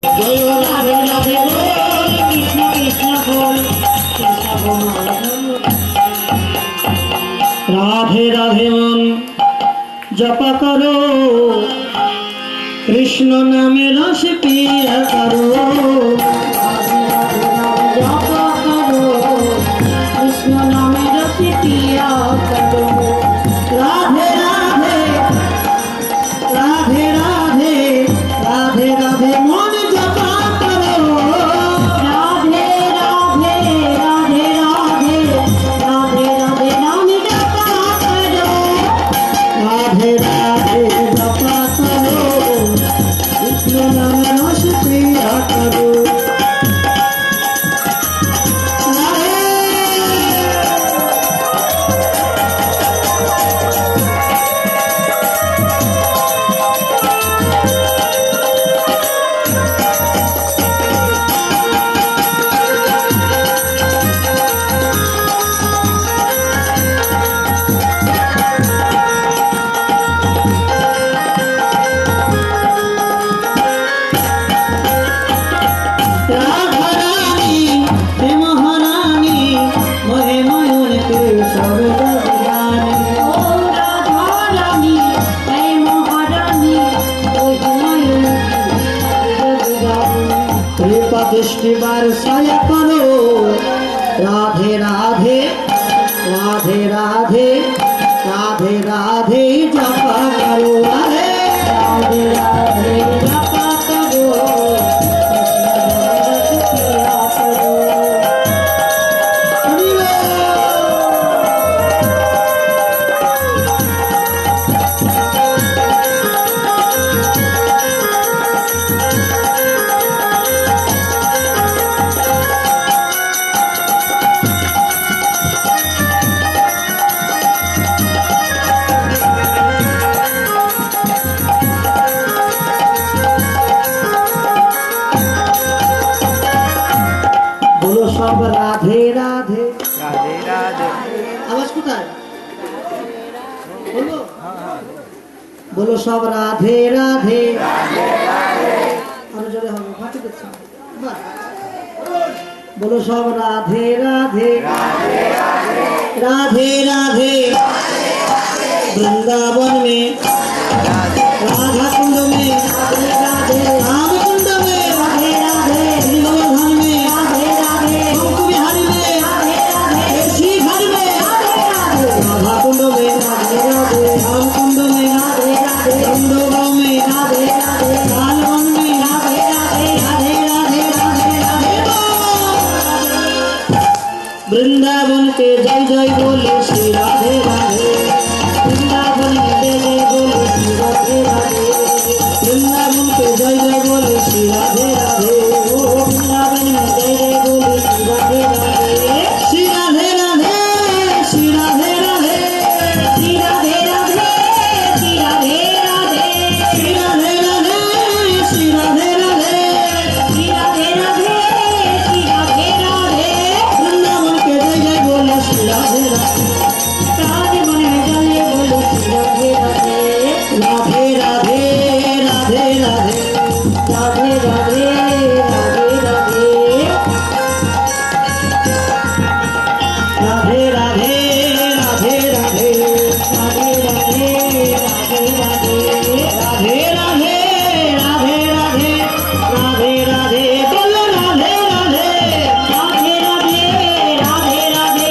জয় রাধে রাধে বল, কৃষ্ণ কৃষ্ণ বল, কৃষ্ণ বল। রাধে রাধে মন জপা করো, কৃষ্ণ নামে রস পিয়া করো। জপা করো, কৃষ্ণ নামে রস পিয়া করো। রাধে রাধে রাধে রাধে রাধে রাধে মন জপা করো। রাধে রাধে রাধে রাধে রাধে রাধে নাম জপা করো। রাধে রাধে জপা করো, কৃষ্ণ নামে রস পিয়া করো। दृष्टि बरसाया करो। राधे राधे राधे राधे राधे राधे जपा करो। राधे राधे राधे जपा करो, सब राधे राधे राधे राधे। आवाज কোথায় बोलो बोलो सब राधे राधे और जोरे हम फाटी दिच्छा बोलो सब राधे राधे राधे राधे वृंदावन में राधा कुंड में राम कुंड में राधे राधे गोवर्धन में राधे राधे बिहारी में श्री घर में राधा कुंड में राधे राधे राम कुंड में राधे राधे कुंडों में राधे राधे लालवन में राधे राधे राधे राधे राधे राधे वृंदावन के जय जय बोले श्री राधे राधे। वृंदावन के जय जय बोले श्री राधे राधे। वृंदावन के जय जय बोले श्री राधे राधे।